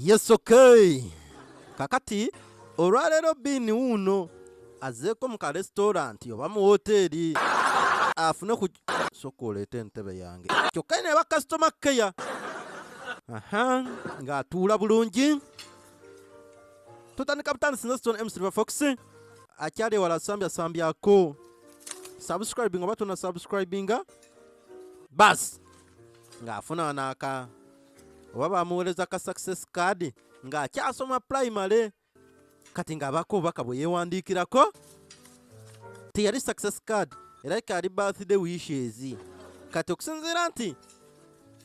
Yes, okay. Kakati olwaleero Bin uno azeeko mu ka restaurant oba mu hoteri afune ku soko oleete entebe yange kyokka ne ba customer care ng'atuula bulungi. Tutandika butandisi Stone M Silver Fox akyali wala sambyako subscribing oba tuna subscribinga bas ng'afuna naaka oba bamuweereza ka success card ng'akyasoma primary kati ng'abako obubaka bwe yeewandiikirako teyali success card era kali birthday wishes kati okusinziira nti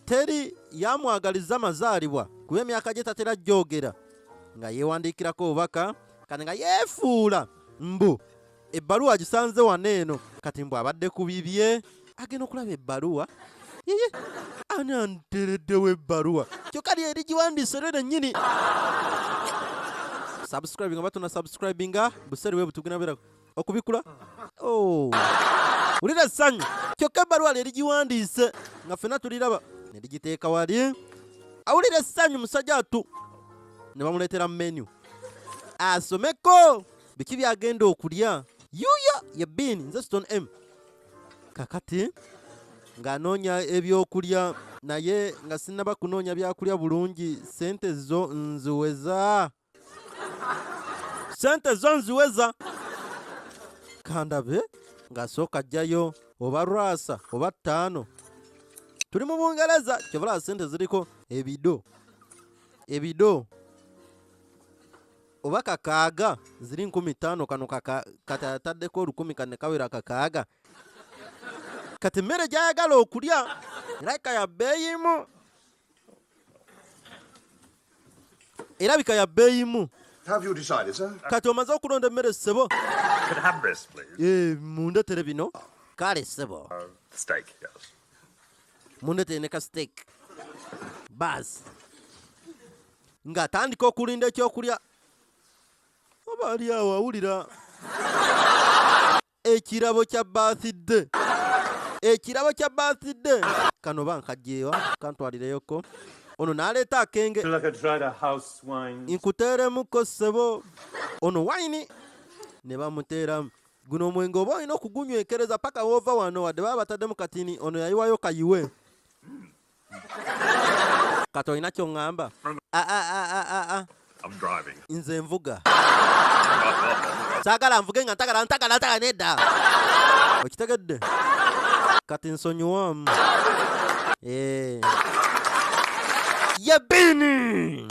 teri yamwagaliza amazaalibwa kuba emyaka gye tatera gyogera nga yeewandiikirako obubaka kati nga yeefuula mbu ebbaluwa gisanze wano eno kati mbu abadde ku bibye agenda okulaba ebbaluwa ani antereddewo ebbaluwa kyokka lyeri giwandiise lyo lennyini. Subscribing oba tuna subscribinga buseeri bwe butugenda beera okubikula wulira essanyu kyokka ebbaluwa lyeri giwandiise nga ffenna tuliraba ne ligiteeka wali awulira essanyu musajja atu ne bamuleetera menu asomeko biki byagenda okulya yuya ye Bin nze Stone M kakati ng'anoonya ebyokulya naye nga sinnaba kunoonya byakulya bulungi sente zo nziweza kandabe ng'asooka ajjayo oba rwasa oba ttaano tuli mu Bungereza kyobala sente ziriko ebido oba kakaaga ziri 15 kano kati ataddeko 10 kane kawera kakaaga kati mmere gyayagala okulya erabika ya bbeeyimu erabika ya bbeeyimu. Have you decided, sir? Kati omaze okulonda emmere ssebo Could I have breast, please? mundetere bino kale ssebo Steak, yes. mundetere ne ka steak bas ng'atandika okulinda ekyokulya oba ali awo awulira ekirabo kya birthday kano bankajjeewa kantwalireyoko ono n'aleeta akenge nkuteeremuko ssebo ono wayini ne bamuteeramu guno omwenge oba olina okugunywekereza paka woova wano wadde baba bataddemu katini ono yayiwayo kayiwe kati olina ky'oŋŋamba nze nvuga saagala nvuge nga ntagala nedda okitegedde kati nsonyiwamu ye Bin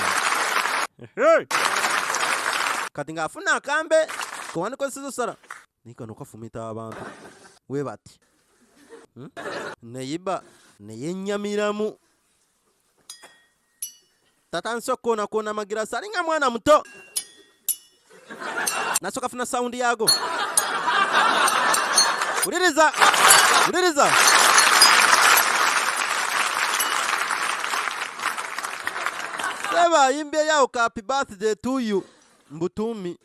kati ng'afuna akambe kewandikozesezo sala nikano kafumita abantu we bati neyiba neyennyamiramu tatansi okkoonakona magirasi alinga mwana muto nasooka afuna sawundi yaago wuliriza seba ayimbyeyo ka happy birthday to you mbutuumi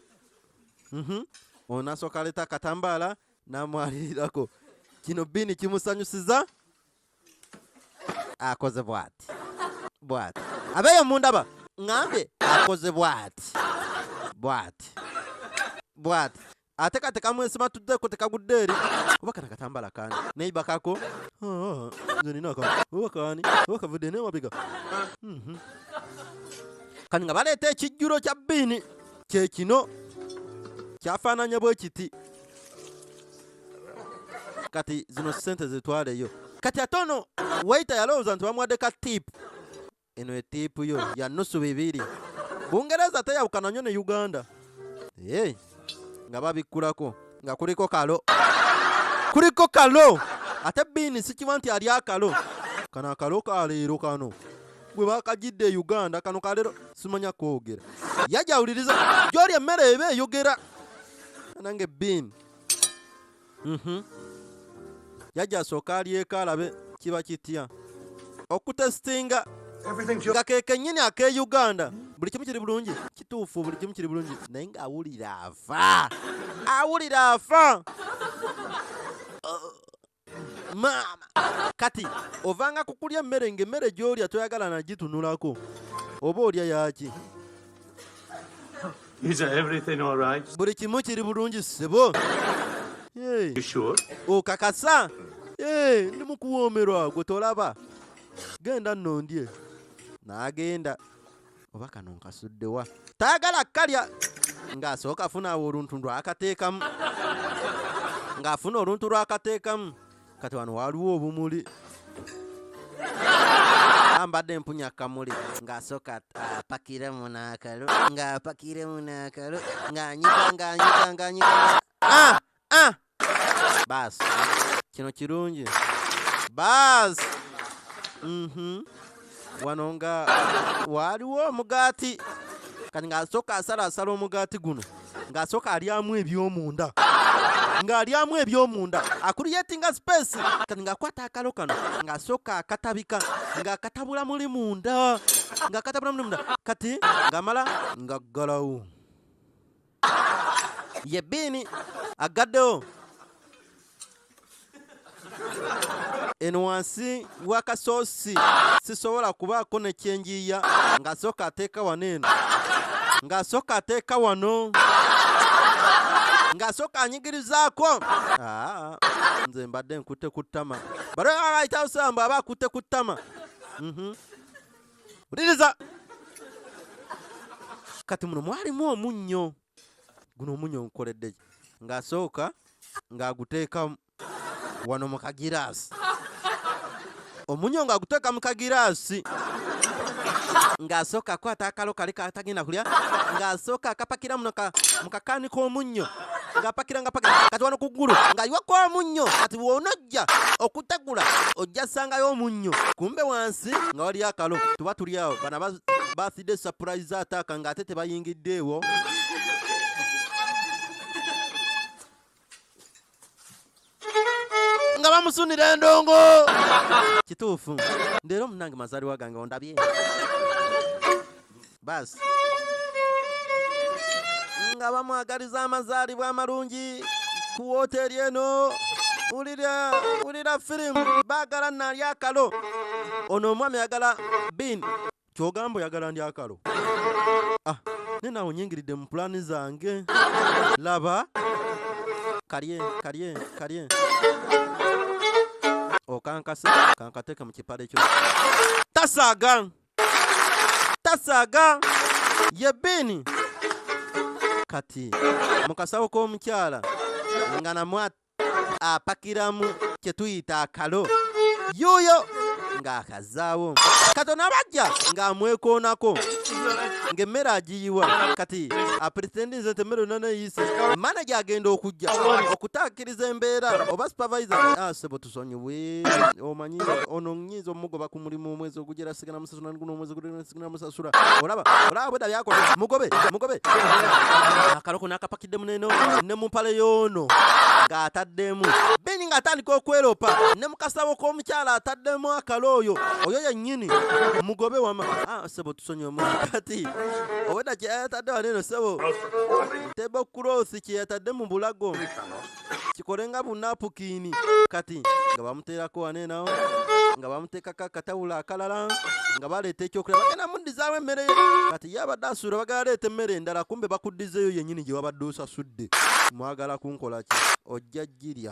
ono nasooka aleeta akatambaala n'amwalirirako kino Bin kimusanyusiza akoze bw'ati abeeyo mundaba ŋŋambye akoze bw'ati ate kati kamwesimatuddeko tekagudde eri oba kana katambala kani neiba kako nze nina oba kani oba kavudde n'emabega kani nga baleeta ekijjulo kya Bin kye kino kyafaananya bwe kiti kati zino sente zitwaleyo kati ate ono waita yalowooza nti bamuwadde ka tipu eno etiipu yo ya nusu 2 Bungereza teyawukana nnyo ne Uganda nga babikkulako nga kuliko kalo ate Bin sikiba nti ali akalo kano akalo kaleero kano bwe bakagidde e Uganda kano kaleero simanya kwogera yajawuliriza gy'oli emmere eba eyogera nange Bin yajja asooka alyeko alabe kiba kitya okutesitinga nga keke nnyini ak'e Uganda buli kimu kiri bulungi kituufu buli kimu kiri bulungi naye ng'awulira afa maama kati ovanga kukulya emmere ng'emmere gy'olya toyagala nagitunulako oba olya yaki? Is everything all right? Buli kimu kiri bulungi ssebo. You sure? Okakasa? Ndi mu kuwoomerwa gwe tolaba. Genda nno ndye. N'agenda. Oba kano nkasuddewa. Taagala kalya. Ng'asooka afunaawo oluntu lw'akateekamu. Ng'afuna oluntu lw'akateekamu. Kati wano waliwo obumuli. Ambadde empunya kamuli. Ng'asooka apakiremu n'akalo. Ng'apakiremu n'akalo. Ng'anyika. Baas. Kino kirungi. Baas. Wano nga waliwo omugaati. Kati ng'asooka asala omugaati guno. Ng'asooka alyamu eby'omunda. Ng'alyamu eby'omunda. Akuriyetinga space. Kati ng'akwata akalo kano. Ng'asooka akatabika. Ng'akatabula muli munda. Kati ng'amala ng'aggalawo. Ye Bini agaddewo. Eno wansi w'akasoosi sisobola kubaako ne kyenjiya. Ng'asooka ateeka wano eno. Ng'asooka ateeka wano. Ng'asooka anyigirizaako. Nze mbadde nkutte ku ttama. Bale ayitawo samba aba akutte ku ttama. Uliriza. Kati muno mwalimu omunnyo. Guno omunnyo nkoledde. Ng'asooka ng'aguteeka wano mu kagiraasi. Omunnyo ng'aguteeka mu kagiraasi. Ng'asooka akwata akalo kali katagenda kulya. Ng'asooka akapakira mu kakaani k'omunnyo. Ng'apakira. Kati wano ku ggulu ng'ayiwako omunnyo. Kati bw'onojja okutegula ojja ssangayo omunnyo. Kumbe wansi nga waliyo akalo. Tuba tuli awo. Bano baafidde surprise attack ng'ate tebayingiddeewo. Nga bamusunira endongo. Kituufu. Ndeero munange mazaalibwa gange ondabye. Basi. Nga bamwagaliza amazaalibwa amalungi ku woteeri eno. Wulira firimu baagala nalya akalo. Ono omwami yagala Bini. Kyogamba oyagala ndi akalo. Nenaawe nyingiridde mu pulaani zange. Laba. Kalye. Okankasa kankateeka mu kipale kyo. Tasaaga. Ye Bini. Kati mukasawo k'omukyala nga namwa apakiramu kye tuyita akalo. Yuuyo ng'akazaawo. Katono abajja ng'amwekoonako. Ng'emmere agiyiwa. Kati apretendinze nti emmere yonna neeyise. Manager agenda okujja okutaakiriza embeera oba supervisor. Sebo tusonyiwe. Omanyi ono nnyinza omugoba ku mulimu omwezi ogujera sigana musasula guno omwezi ogujera sigana musasula. Olaba bweda byakola. Mugobe. Akalo kono akapakiddemu neno ne mu mpale y'ono ng'ataddemu. Bini ng'atandika okweropa. Ne mu kasawo k'omukyala ataddemu akalo oyo yennyini mugobe wama. Sebo tusonyiwe. Kati oweda kye yatadde wano eno sebo tebo kulosi kye yatadde mu bulago kikole nga bunapukini. Kati nga bamuteerako wano eno nga bamuteekako akatawula akalala nga baleeta ekyokulya bagenda muddizaawo emmere. Kati ye abadde asuula bagala leeta emmere endala kumbe bakuddizeeyo yennyini gye wabadde osasudde. Mwagala kunkola ki? Ojja girya.